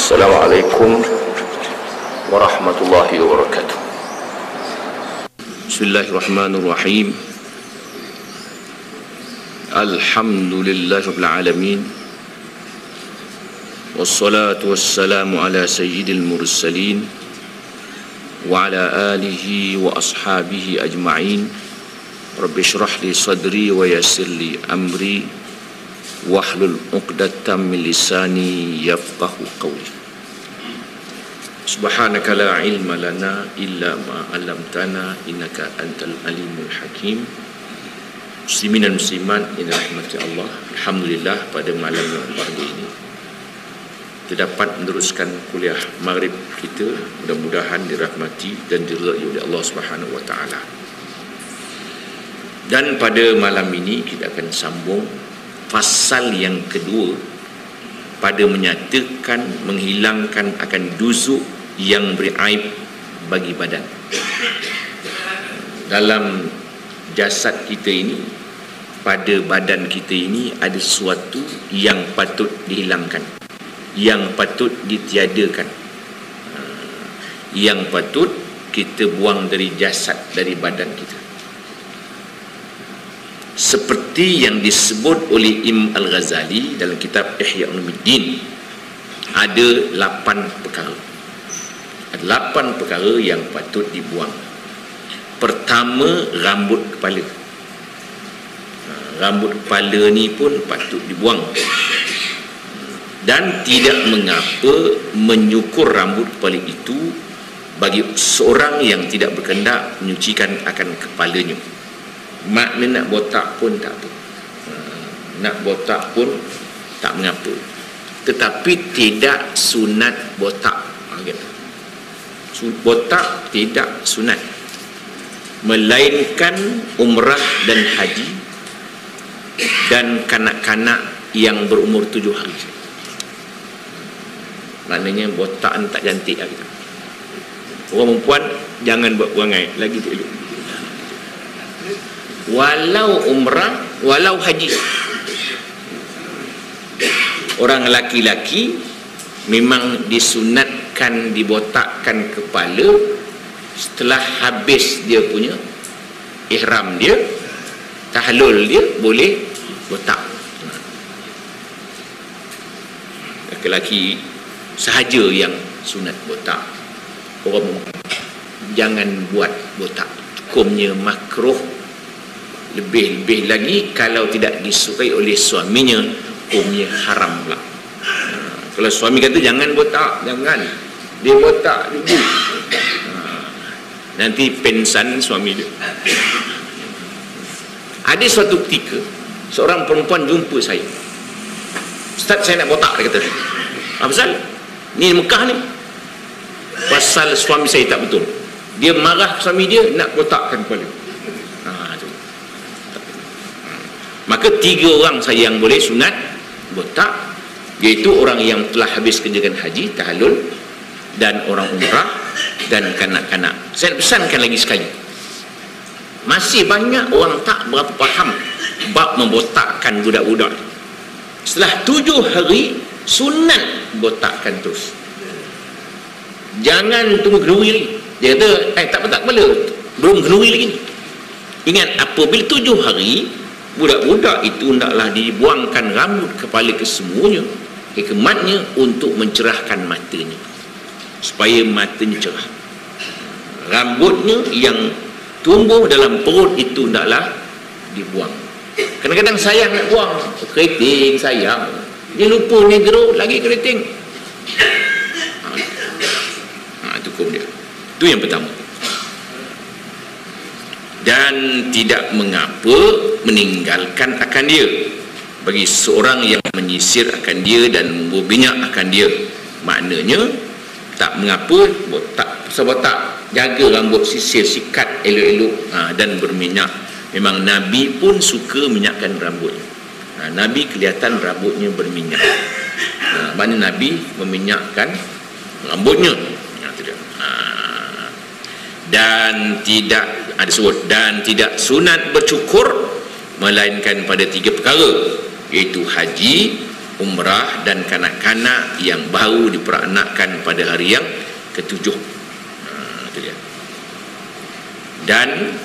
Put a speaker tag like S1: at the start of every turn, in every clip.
S1: Assalamualaikum warahmatullahi wabarakatuh. Bismillahirrahmanirrahim. Alhamdulillahirabbil alamin. Wassalatu wassalamu ala sayyidil mursalin wa ala alihi wa ashabihi ajma'in. Rabbi shrah li sadri wa yassir li amri wahlul 'uqdatam min lisani yafqahu qawli. Subhanaka la ilma lana illa ma 'allamtana innaka antal alimul hakim. Muslimin dan muslimat yang dirahmati Allah, alhamdulillah pada malam yang pagi ini kita dapat meneruskan kuliah maghrib kita, mudah-mudahan dirahmati dan diridai oleh Allah Subhanahu wa taala. Dan pada malam ini kita akan sambung pasal yang kedua pada menyatakan menghilangkan akan duzuk yang beraib bagi badan. Dalam jasad kita ini, pada badan kita ini ada sesuatu yang patut dihilangkan, yang patut ditiadakan, yang patut kita buang dari jasad, dari badan kita. Seperti yang disebut oleh Imam Al-Ghazali dalam kitab Ihya Ulumuddin, ada 8 perkara. Ada 8 perkara yang patut dibuang. Pertama, rambut kepala. Rambut kepala ni pun patut dibuang. Dan tidak mengapa menyukur rambut kepala itu bagi seorang yang tidak berkehendak menyucikan akan kepalanya. Makna nak botak pun tak apa, nak botak pun tak mengapa, tetapi tidak sunat botak. Botak tidak sunat, melainkan umrah dan haji dan kanak-kanak yang berumur 7 hari. Maknanya botak tak cantik lah kita. Orang perempuan jangan buat perangai lagi, tak elok. Walau umrah, walau haji. Orang laki-laki memang disunatkan dibotakkan kepala setelah habis dia punya ihram dia, tahlul dia, boleh botak. Laki-laki sahaja yang sunat botak. Orang jangan buat botak, hukumnya makruh. Lebih-lebih lagi kalau tidak disukai oleh suaminya, hukumnya haram pula. Kalau suami kata jangan botak, jangan, dia botak dulu, nanti pensan suami dia. Ada suatu ketika seorang perempuan jumpa saya, "Ustaz, saya nak botak," dia kata. "Apa pasal? Ni Mekah ni." "Pasal suami saya tak betul. Dia marah suami dia nak botakkan kepala." Maka 3 orang saya yang boleh sunat botak, iaitu orang yang telah habis kerjakan haji, tahlul, dan orang umrah, dan kanak-kanak. Saya pesankan lagi sekali, masih banyak orang tak berapa faham bab membotakkan budak-budak. Setelah 7 hari sunat botakkan terus. Jangan tunggu kenduri lagi. Dia kata, tak botak kepala, belum kenduri lagi. Ingat, apabila 7 hari budak-budak itu hendaklah dibuangkan rambut kepala kesemuanya, hikmatnya untuk mencerahkan matanya, supaya matanya cerah. Rambutnya yang tumbuh dalam perut itu hendaklah dibuang. Kadang-kadang sayang nak buang, keriting sayang, dia lupa negro lagi keriting. Itu hukum dia. Itu yang pertama. Dan tidak mengapa meninggalkan akan dia bagi seorang yang menyisir akan dia dan berminyak akan dia. Maknanya tak mengapa botak, sebotak, jaga rambut, sisir, sikat elok-elok, dan berminyak. Memang Nabi pun suka minyakkan rambutnya. Nabi kelihatan rambutnya berminyak. Mana Nabi meminyakkan rambutnya. Dan tidak ada sebut, dan tidak sunat bercukur melainkan pada 3 perkara, iaitu haji, umrah dan kanak-kanak yang baru diperanakkan pada hari yang ke-7. Itu dia. Dan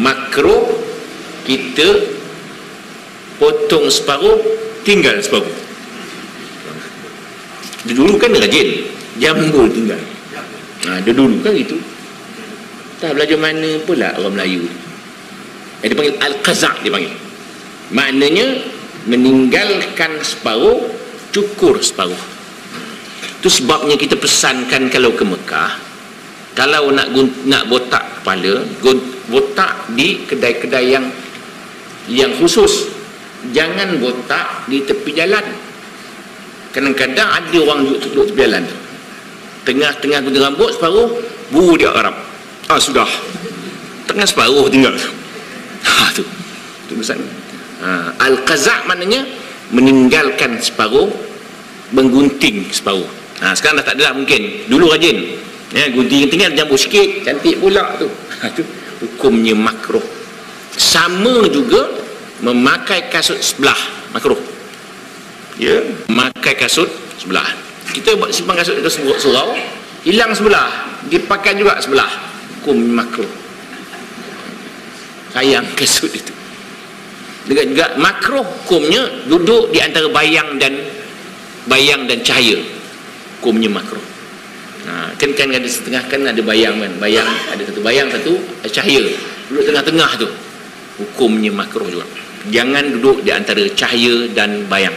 S1: makruh kita potong separuh, tinggal separuh. Dulu kan rajin jambul tinggal. Dulu kan gitu. Tak belajar mana pula orang Melayu. Dia panggil al-qaza', dia panggil. Maknanya meninggalkan separuh, cukur separuh. Itu sebabnya kita pesankan kalau ke Mekah, kalau nak botak kepala, botak di kedai-kedai yang khusus. Jangan botak di tepi jalan. Kadang-kadang ada orang duduk tepi jalan tu, tengah-tengah gunting rambut separuh, buru dia Arab. Sudah tengah separuh tinggal tu. Tu pesan. Al-qaza' maknanya meninggalkan separuh, menggunting separuh. Sekarang dah tak ada lah mungkin. Dulu rajin. Gunting tinggal jambul sikit, cantik pula tu. Tu hukumnya makruh. Sama juga memakai kasut sebelah, makruh. Memakai kasut sebelah. Kita buat simpan kasut itu surau, hilang sebelah, dipakai juga sebelah. Hukum makruh. Sayang kasut itu. Juga makruh hukumnya duduk di antara bayang dan cahaya. Hukumnya makruh. Kan ada setengah, kan ada bayang kan. Bayang, ada satu bayang, satu cahaya. Duduk tengah-tengah tu. Hukumnya makruh juga. Jangan duduk di antara cahaya dan bayang.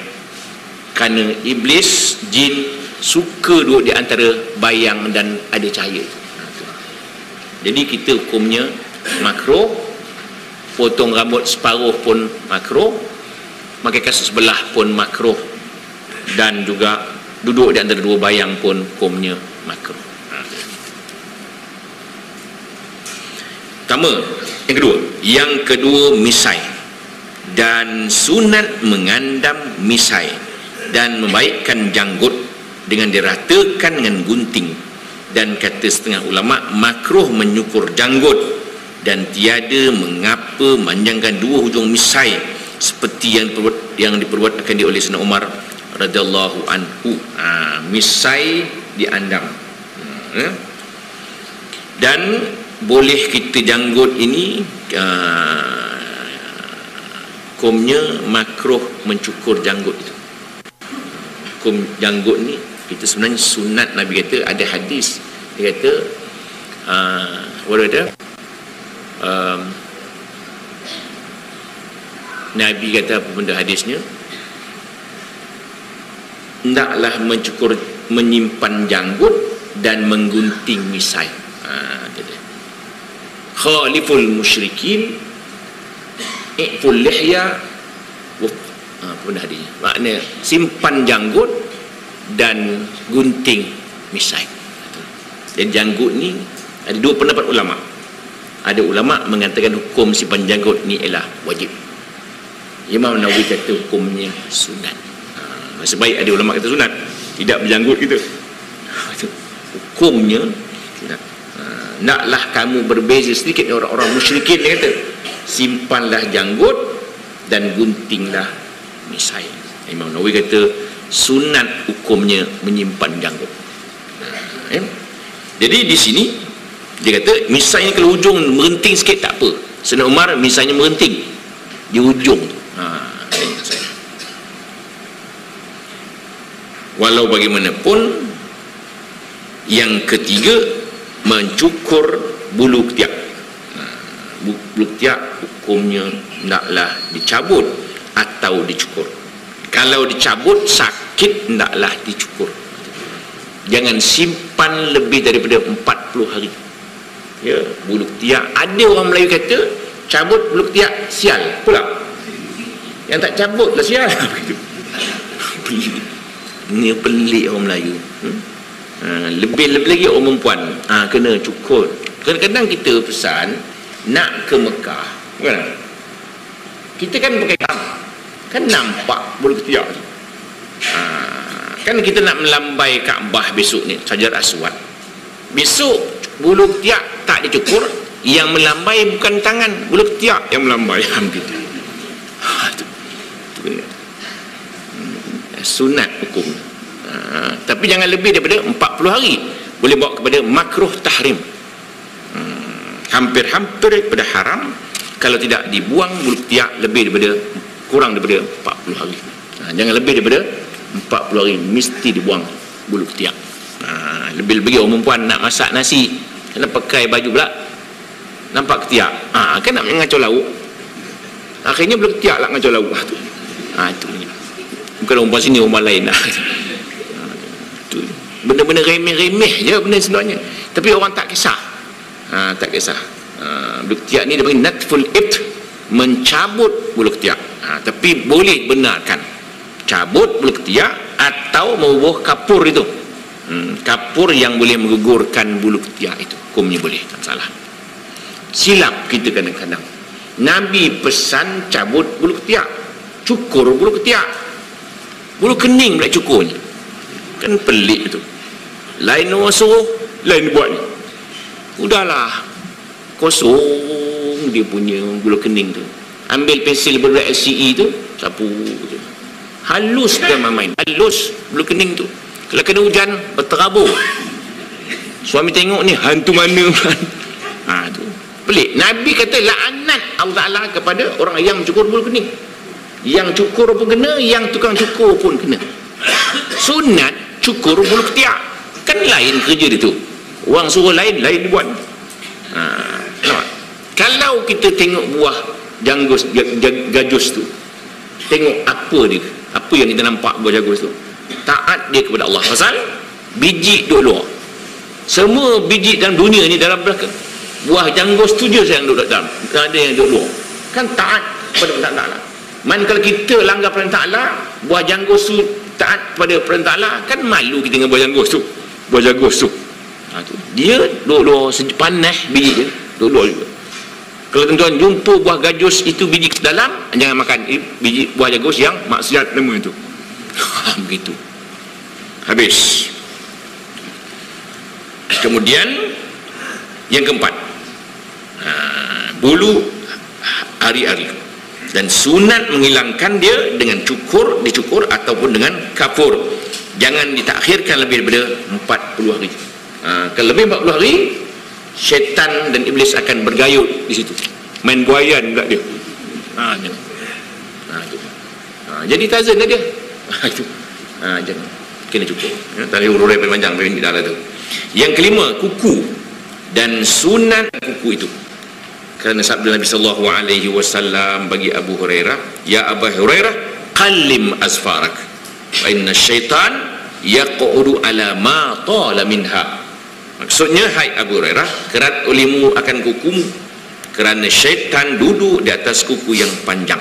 S1: Kerana iblis, jin suka duduk di antara bayang dan ada cahaya. Jadi kita hukumnya makruh. Potong rambut separuh pun makruh, pakai kasut sebelah pun makruh, dan juga duduk di antara dua bayang pun hukumnya makruh. Yang kedua misai, dan sunat mengandam misai dan membaikkan janggut dengan diratakan dengan gunting. Dan kata setengah ulama, makruh menyukur janggut dan tiada mengapa manjangkan dua hujung misai seperti yang diperbuatkan oleh Sayyidina Umar radhiyallahu anhu. Misai diandam. Dan boleh kita janggut ini hukumnya makruh mencukur janggut itu. Hukum janggut ni kita sebenarnya sunat. Nabi kata, ada hadis dia kata Nabi kata apa benda hadisnya, hendaklah menyimpan janggut dan menggunting misai. Khaliful musyrikin i'ful lihya. Apa benda hadisnya? Maknanya simpan janggut dan gunting misai. Dan janggut ni ada dua pendapat ulama. Ada ulama mengatakan hukum simpan janggut ni ialah wajib. Imam Nawawi kata hukumnya sunat. Sebaik ada ulama kata sunat, tidak berjanggut kita. Hukumnya sunat. Naklah kamu berbeza sedikit dengan orang-orang musyrikin, dia kata, simpanlah janggut dan guntinglah misai. Imam Nawawi kata sunat hukumnya menyimpan janggut. Jadi di sini dia kata misai kalau ujung merenting sikit tak apa. Sayyidina Umar misainya merenting di ujung tu. Walau bagaimanapun, yang ketiga mencukur bulu ketiak. Bulu ketiak hukumnya hendaklah dicabut atau dicukur. Kalau dicabut sakit, hendaklah dicukur. Jangan simpan lebih daripada 40 hari. Bulu ketiak, ada orang Melayu kata cabut bulu ketiak sial pula. Yang tak cabut lah sial. Ini pelik orang Melayu. Lebih-lebih lagi orang perempuan kena cukur. Kadang-kadang kita pesan nak ke Mekah, kan? Kita kan pakai kan nampak bulu ketiak tu. Kan kita nak melambai Kaabah besok ni, Hajar Aswad. Besok bulu ketiak tak dicukur, yang melambai bukan tangan, bulu ketiak yang melambai. sunat hukum. Tapi jangan lebih daripada 40 hari. Boleh bawa kepada makruh tahrim. Hampir-hampir daripada haram kalau tidak dibuang bulu ketiak kurang daripada 40 hari. Jangan lebih daripada 40 hari mesti dibuang bulu ketiak. Lebih-lebih orang perempuan nak masak nasi, kena pakai baju pula nampak ketiak. Kan nak mengacau lauk, akhirnya bulu ketiak lah mengacau lauk. Itu bukan orang sini, orang lain lah. Benda-benda remeh-remeh je benda sebenarnya, tapi orang tak kisah. Tak kisah. Bulu ketiak ni dia panggil natful ibt, mencabut bulu ketiak. Tapi boleh benarkan cabut bulu ketiak atau membubuh kapur itu. Kapur yang boleh menggugurkan bulu ketiak itu, hukumnya boleh, tak salah. Silap kita kadang-kadang. Nabi pesan cabut bulu ketiak, cukur bulu ketiak, bulu kening pula cukurnya. Kan pelik itu. Lain orang suruh, lain buat ni. Udahlah, kosong dia punya bulu kening tu. Ambil pensil berberat LCE tu, sapu je. Halus dia main, halus bulu kening tu. Kalau kena hujan, berterabur. Suami tengok ni, hantu mana? Tu pelik. Nabi kata laknat Allah Ta'ala kepada orang yang mencukur bulu kening. Yang cukur pun kena, yang tukang cukur pun kena. Sunat cukur bulu ketiak. Kan lain kerja dia tu. Orang suruh lain dibuat. Kalau kita tengok buah gajus tu, tengok apa dia, apa yang kita nampak buah gajus tu, taat dia kepada Allah. Pasal biji duduk luar. Semua biji dalam dunia ni dalam belakang buah janggus tu je yang duduk dalam, tak ada yang duduk luar. Kan taat kepada Allah. Man kalau kita langgar perintah Allah, buah janggus tu taat kepada perintah Allah, kan malu kita dengan buah janggus tu. Buah janggus tu, dia duduk luar, panas biji dia duduk luar juga. Kalau tuan-tuan jumpa buah gajus itu biji ke dalam, jangan makan biji buah janggus yang maksiat nama itu. Begitu. Habis. Kemudian yang keempat, bulu ari-ari, dan sunat menghilangkan dia dengan dicukur ataupun dengan kapur. Jangan ditakhirkan lebih daripada 40 hari. Kalau lebih 40 hari, syaitan dan iblis akan bergayut di situ, main buayan pula dia. Jadi tazan dia. Jangan, kena cukup. Tali ururai panjang di dalam tu. Yang kelima, kuku dan sunat kuku itu. Kerana sabda Nabi sallallahu alaihi wasallam bagi Abu Hurairah, ya Abu Hurairah, qallim asfarak, fa inna syaitan yaqudu ala ma tala minha. Maksudnya, hai Abu Hurairah, kerat ulimu akan kukumu, kerana syaitan duduk di atas kuku yang panjang.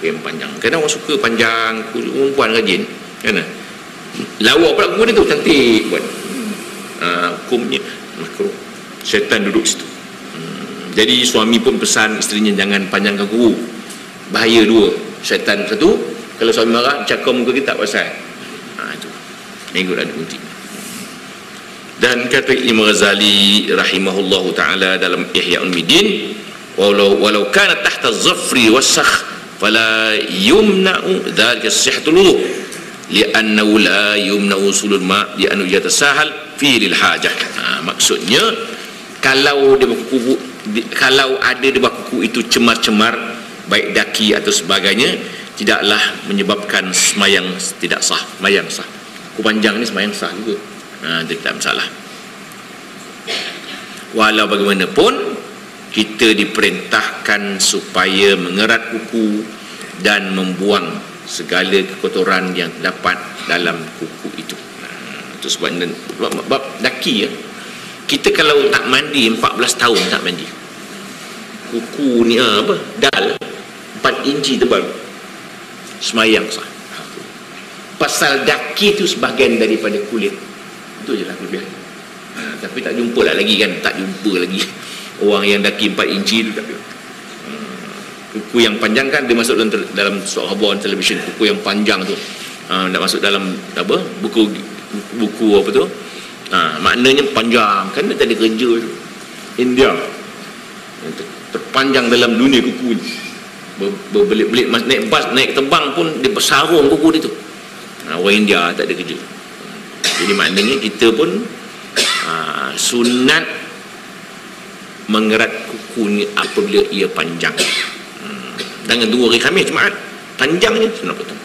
S1: Yang panjang. Kadang orang suka panjang, perempuan rajin, kan? Lawa pula kuku dia tu, cantik buat. Hukumnya makruh. Syaitan duduk situ. Jadi suami pun pesan isterinya jangan panjangkan kuku. Bahaya dua. Syaitan satu, kalau suami marah, cakap muka kita tak pasal. Itu. Minggu ada kunci. Dan kata Imam Ghazali rahimahullahu ta'ala dalam Ihya Ulumuddin, walau kana tahta zafri wasakh fala yumna'u dhalika sihhatul wudu li'annahu la yumna'u usulul ma' li'annahu yatasahal fi lil hajah. Maksudnya, kalau ada di bawah kuku itu cemar-cemar, baik daki atau sebagainya, tidaklah menyebabkan semayang tidak sah. Semayang sah. Kuku panjang ni semayang sah juga. Tidak masalah. Walau bagaimanapun, kita diperintahkan supaya mengerat kuku dan membuang segala kekotoran yang dapat dalam kuku itu. Itu sebab daki ya. Kita kalau tak mandi 14 tahun tak mandi, kuku ni dal 4 inci tebal, semayang sah. Pasal daki itu sebahagian daripada kulit. Itu je lah kelebihan. Tapi tak jumpa lah lagi kan, tak jumpa lagi orang yang daki 4 inci tu tak ada. Kuku yang panjang kan dia masuk dalam sahabat televisyen, kuku yang panjang tu nak masuk dalam buku apa tu, maknanya panjang kan. Dia tadi kerja tu India terpanjang dalam dunia kuku ni, berbelit-belit naik bas, naik terbang pun dia bersarung kuku dia tu. Orang India tak ada kerja. Jadi maknanya kita pun sunat mengerat kuku ni apabila ia panjang. Jangan tunggu hari Khamis Jumaat, panjangnya sunat potong.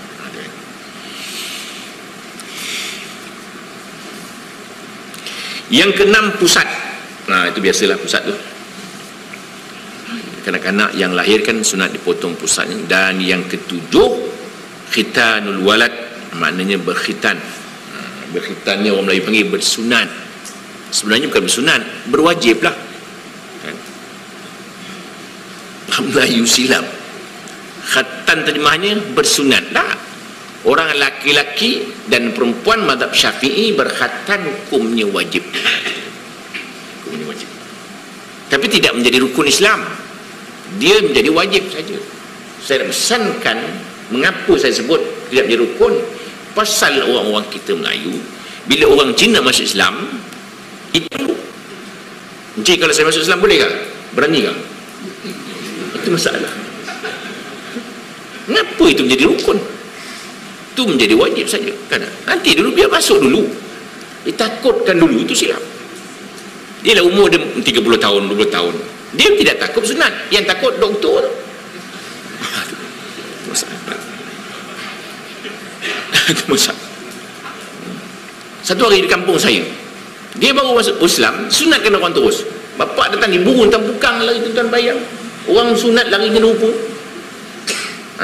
S1: Yang keenam, pusat. Itu biasalah pusat tu. Kanak-kanak yang lahirkan sunat dipotong pusatnya. Dan yang ketujuh, khitanul walad, maknanya berkhitan. Berkhitannya orang Melayu panggil bersunat. Sebenarnya bukan bersunat, berwajib lah kan? Melayu silap. Khatan terjemahnya bersunat lah. Orang laki-laki dan perempuan mazhab Syafi'i berkhatan hukumnya wajib. Hukumnya wajib. Tapi tidak menjadi rukun Islam. Dia menjadi wajib saja. Saya nak pesankan mengapa saya sebut tidak menjadi rukun. Pasal orang-orang kita Melayu, bila orang Cina masuk Islam, itu Encik, kalau saya masuk Islam boleh tak? Berani tak? Itu masalah. Kenapa itu menjadi rukun? Itu menjadi wajib saja kan? Nanti dulu biar masuk dulu, ditakutkan dulu, itu silap. Dia lah umur dia 30 tahun 20 tahun, dia tidak takut sunat, yang takut doktor. Itu masalah. Satu hari di kampung saya, dia baru masuk Islam, sunatkan orang terus. Bapak datang diburu tampukang lari tuan bayang, orang sunat lari kena hukum.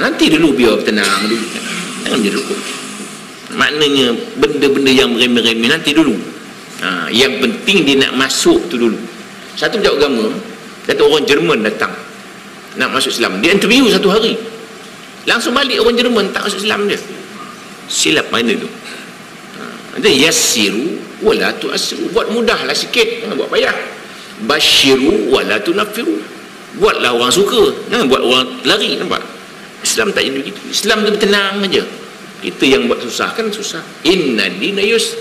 S1: Nanti dulu biar tenang dulu, jangan menjadi rukun. Maknanya benda-benda yang remeh-remeh nanti dulu. Yang penting dia nak masuk tu dulu. Satu pejabat agama, kata orang Jerman datang nak masuk Islam, dia interview satu hari, langsung balik orang Jerman tak masuk Islam dia. Silap mana tu? Dia yassiru wala tu'assiru, buat mudahlah sikit, jangan buat payah. Basyiru wala tunaffiru, buatlah orang suka, jangan buat orang lari. Nampak? Islam tak jadi begitu. Islam tu tenang aja. Kita yang buat susah kan susah. Inna dina yus.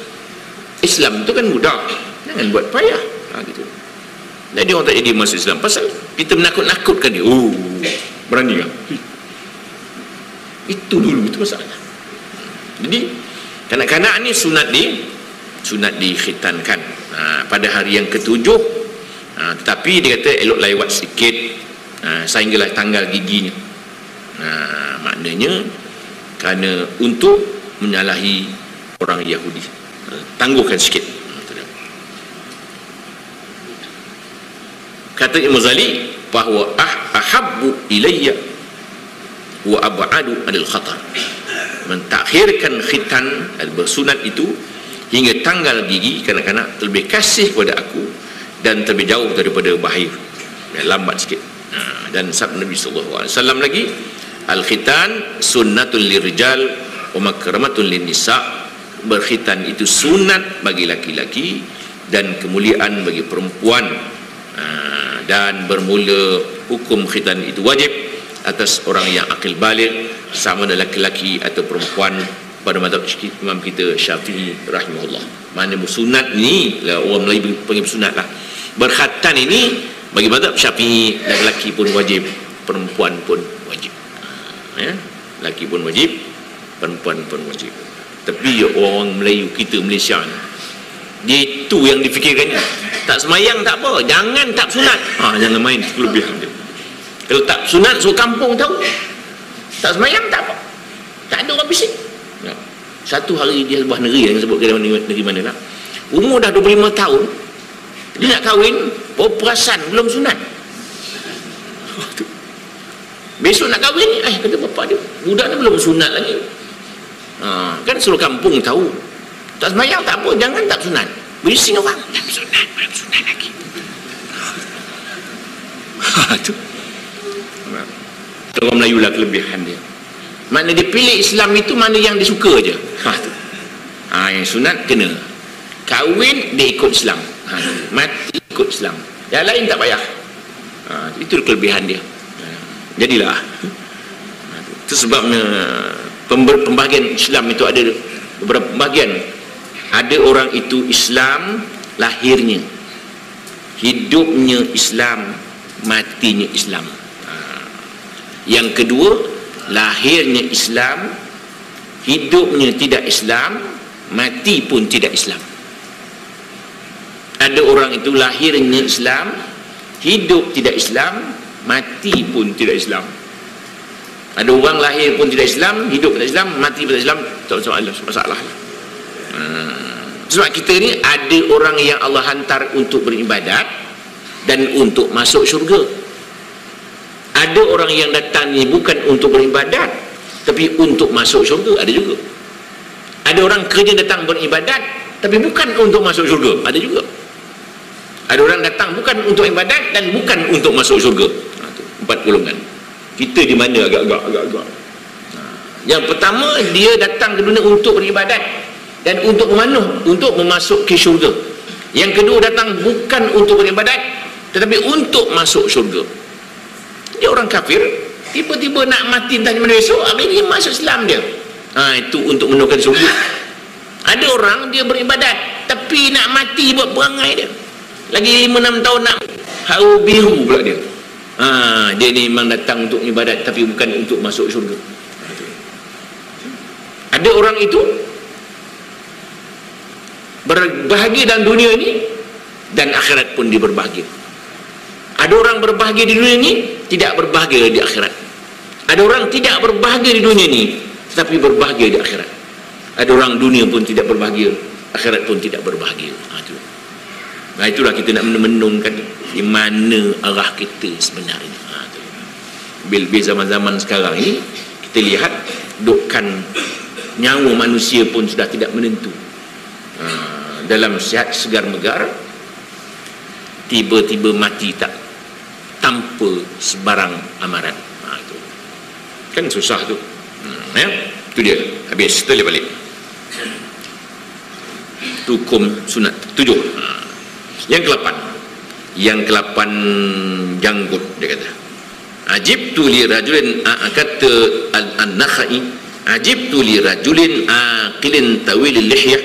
S1: Islam tu kan mudah, jangan buat payah. Gitu. Jadi orang tak jadi masuk Islam pasal kita menakut-nakutkan dia. Berani kan? Itu dulu, itu masalah. Jadi kanak-kanak ni sunat dikhitankan pada hari yang ketujuh, tetapi dia kata elok lewat sikit sehinggalah tanggal giginya. Maknanya kerana untuk menyalahi orang Yahudi, tangguhkan sikit. Kata Imam Ghazali bahawa ahabbu ilayya wa ab'adu anil khatar, mentakhirkan khitan dan bersunat itu hingga tanggal gigi kanak-kanak lebih kasih kepada aku dan terlebih jauh daripada bahaya, lambat sikit. Dan sabda Nabi SAW lagi, al-khitan sunnatul lirijal wa makramatun linnisa, berkhitan itu sunat bagi laki-laki dan kemuliaan bagi perempuan. Dan bermula hukum khitan itu wajib atas orang yang akil baligh, sama ada laki-laki atau perempuan, pada mazhab imam kita Syafi'i rahimahullah. Mana bersunat ni lah, orang Melayu panggil bersunat lah. Berkhatan ini bagi mazhab Syafi'i, laki-laki pun wajib, perempuan pun wajib. Laki pun wajib, perempuan pun wajib. Tapi orang Melayu kita, Malaysia ni, dia itu yang difikirkannya. Tak semayang tak apa, jangan tak sunat. Jangan main kelebihan dia. Kalau tak sunat suruh kampung tahu, tak semayang tak apa, tak ada orang bising. Satu hari dia sebuah negeri yang sebut ke negeri mana lah, umur dah 25 tahun, dia nak kahwin, baru perasan belum sunat. Besok nak kahwin, kata bapak dia, budak ni belum sunat lagi. Kan suruh kampung tahu, tak semayang tak apa, jangan tak sunat. Bising orang, tak belum sunat lagi. Itu orang Melayu lah kelebihan dia. Mana dia pilih Islam itu mana yang dia suka je. Yang sunat kena, kahwin dia ikut Islam, mati ikut Islam, yang lain tak payah. Itu kelebihan dia. Jadilah itu sebabnya pembahagian Islam itu ada beberapa pembahagian. Ada orang itu Islam lahirnya, hidupnya Islam, matinya Islam. Yang kedua, lahirnya Islam, hidupnya tidak Islam, mati pun tidak Islam. Ada orang itu lahirnya Islam, hidup tidak Islam, mati pun tidak Islam. Ada orang lahir pun tidak Islam, hidup tidak Islam, mati pun tidak Islam. Tak masalah. Sebab kita ni ada orang yang Allah hantar untuk beribadat dan untuk masuk syurga. Ada orang yang datang ni bukan untuk beribadat, tapi untuk masuk syurga, ada juga. Ada orang kerja datang beribadat, tapi bukan untuk masuk syurga, ada juga. Ada orang datang bukan untuk ibadat dan bukan untuk masuk syurga. Empat golongan. Kita di mana agak-agak. Yang pertama, dia datang ke dunia untuk beribadat dan untuk memenuh, untuk memasuki syurga. Yang kedua, datang bukan untuk beribadat tetapi untuk masuk syurga. Dia orang kafir, tiba-tiba nak mati entah di mana besok, hari ni masuk Islam dia. Itu untuk menukan syurga. Ada orang dia beribadat tapi nak mati buat perangai dia. Lagi 5-6 tahun nak haru biru pula dia. Dia ni memang datang untuk ibadat tapi bukan untuk masuk syurga. Ada orang itu berbahagia dalam dunia ni dan akhirat pun dia berbahagia. Ada orang berbahagia di dunia ni, tidak berbahagia di akhirat. Ada orang tidak berbahagia di dunia ni tetapi berbahagia di akhirat. Ada orang dunia pun tidak berbahagia, akhirat pun tidak berbahagia. Itulah kita nak menenungkan di mana arah kita sebenarnya. Bil zaman-zaman sekarang ini kita lihat dukkan nyawa manusia pun sudah tidak menentu. Dalam sihat segar megar, tiba-tiba mati tak tanpa sebarang amaran. Itu kan susah tu. Itu dia. Habis, kita balik. Hukum sunat 7. Yang ke-8 janggut, dia kata. Ajibtu li rajulin, kata An-Nakhai, ajibtu li rajulin aqilin tawil al-lihyah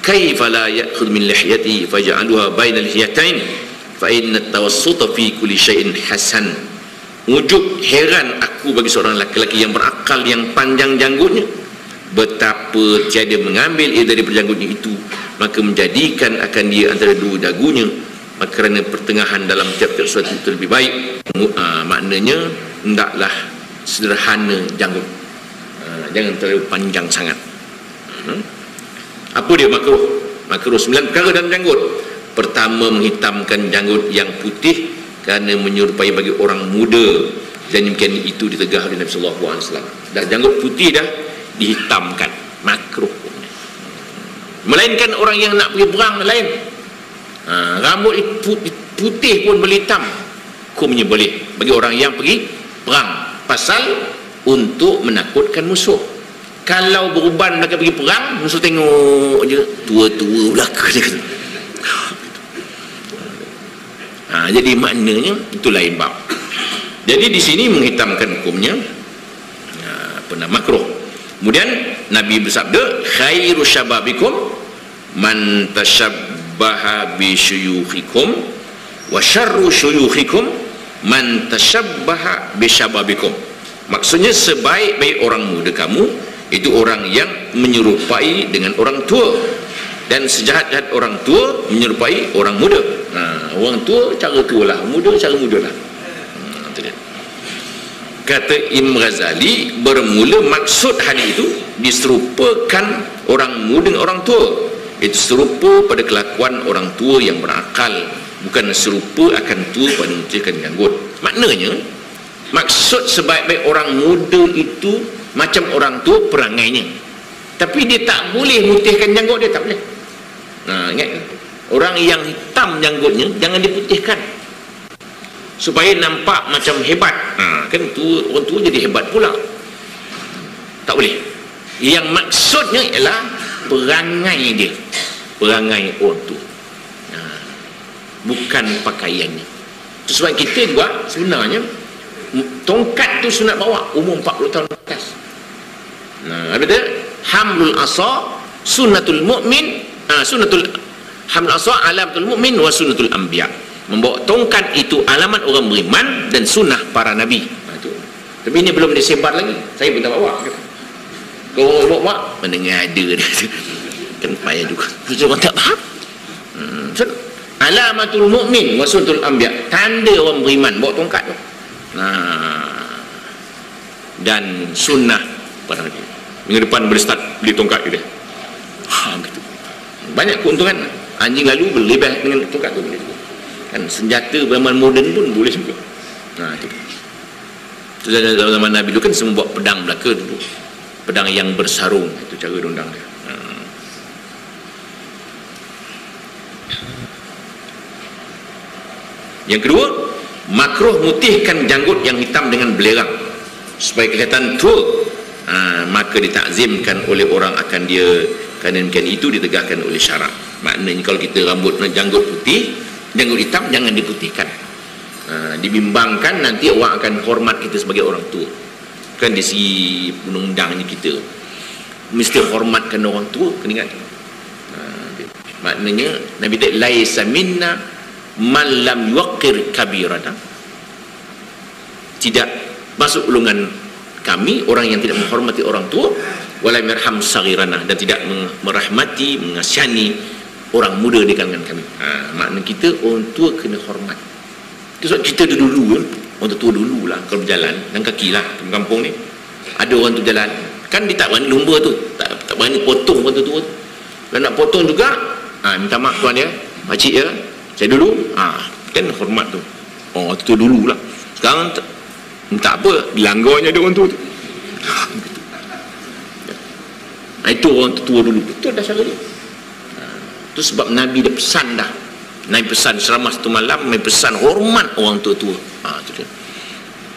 S1: kaifa la ya'khudh min lihyatihi faj'aluha baina al-lihyatain fa inna at-tawassuta fi kulli shay'in hasan. Wujud heran aku bagi seorang lelaki yang berakal yang panjang janggutnya, betapa tiada mengambil ia dari perjanggutnya itu, maka menjadikan akan dia antara dua dagunya, maka kerana pertengahan dalam tiap-tiap sesuatu itu lebih baik. Maknanya hendaklah sederhana janggut, jangan terlalu panjang sangat. Apa dia makruh? Makruh 9 perkara dalam janggut. Pertama, menghitamkan janggut yang putih kerana menyerupai bagi orang muda, dan demikian itu ditegah oleh Nabi sallallahu alaihi wasallam. Dah janggut putih dah dihitamkan, makruh. Melainkan orang yang nak pergi perang lain, rambut putih pun boleh hitam, hukumnya boleh bagi orang yang pergi perang, pasal untuk menakutkan musuh. Kalau beruban mereka pergi perang, musuh tengok je tua-tua belaka dia kata. Jadi maknanya itu lain bab. Jadi di sini menghitamkan hukumnya makruh. Kemudian Nabi bersabda, khairu syababikum man tashabbaha bi syuyukhikum wa syarru syuyukhikum man tashabbaha bi syababikum. Maksudnya sebaik-baik orang muda kamu itu orang yang menyerupai dengan orang tua, dan sejahat-jahat orang tua menyerupai orang muda. Orang tua cara tua lah, muda cara muda lah. Kata Imam Ghazali, bermula maksud hadis itu diserupakan orang muda dengan orang tua. Itu serupa pada kelakuan orang tua yang berakal, bukan serupa akan tua pada memutihkan janggut. Maknanya maksud sebaik-baik orang muda itu macam orang tua perangainya, tapi dia tak boleh mutihkan janggut dia, tak boleh. Ingat, orang yang hitam janggutnya jangan diputihkan supaya nampak macam hebat. Kan orang tua jadi hebat pula, tak boleh. Yang maksudnya ialah perangai dia, perangai orang tua, bukan pakaiannya. Sebab kita buat sebenarnya tongkat tu sunat bawa umur 40 tahun ke atas. Ada dia hamlul asa sunnatul mu'min, sunnatul hamlul asa alamatul mu'min wa sunnatul anbiya. Membawa tongkat itu alamat orang beriman dan sunnah para nabi. Tapi ini belum disebar lagi, saya pun tak bawa. Kau bawa mendengar ada dia. Kan payah juga. Orang tak faham. Alamatul mu'min wasutul anbiya, tanda orang beriman bawa tongkat tu. Dan sunnah para nabi. Minggu depan boleh start beli tongkat dia. Gitu. Banyak keuntungan. Anjing lalu berlebih dengan tongkat tu boleh. Kan senjata zaman moden pun boleh juga. Itu zaman Nabi dulu kan semua buat pedang belaka dulu. Pedang yang bersarung, itu cara undang dia. Yang kedua, makruh mutihkan janggut yang hitam dengan belerang supaya kelihatan tua. Maka ditakzimkan oleh orang akan dia, kerana itu ditegakkan oleh syarak. Maknanya kalau kita rambut janggut putih, janggut hitam jangan diputihkan. Dibimbangkan nanti orang akan hormat kita sebagai orang tua. Kan di segi undang-undangnya kita mesti hormatkan orang tua, kena ingat. Maknanya Nabi kata laisa minna man lam yuqir kabirana, tidak masuk golongan kami orang yang tidak menghormati orang tua, wala yarham saghirana, dan tidak merahmati mengasihani orang muda di kalangan kami. Makna kita orang tua kena hormat. Itu sebab kita dulu orang tua dulu lah kalau berjalan dan kaki lah di kampung ni ada orang tu jalan kan dia tak berani lumba tu, tak berani potong orang tua tu. Kalau nak potong juga minta maaf tuan ya, makcik ya, saya dulu kan hormat tu. Orang tua dulu lah. Sekarang tak apa, dilanggarnya ada orang tua tu. Itu orang tua dulu, betul dah cara dia. Itu sebab Nabi dah pesan dah. Nabi pesan ceramah satu malam, Nabi pesan hormat orang tua-tua. Itu dia.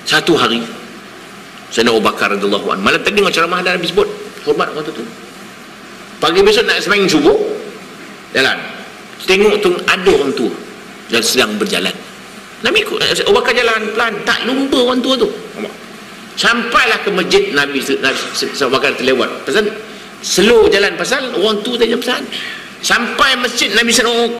S1: Satu hari Sayyidina Abu Bakar radhiyallahu anhu, malam tadi dengan ceramah dah Nabi sebut hormat orang tua-tua. Pagi besok nak sembahyang subuh, jalan tengok tu ada orang tua yang sedang berjalan. Nabi Abu Bakar jalan pelan, tak lumba orang tua tu. Sampailah ke masjid, Nabi Abu Bakar terlewat. Pasal slow jalan, pasal orang tua tanya pesan. Sampai masjid, Nabi SAW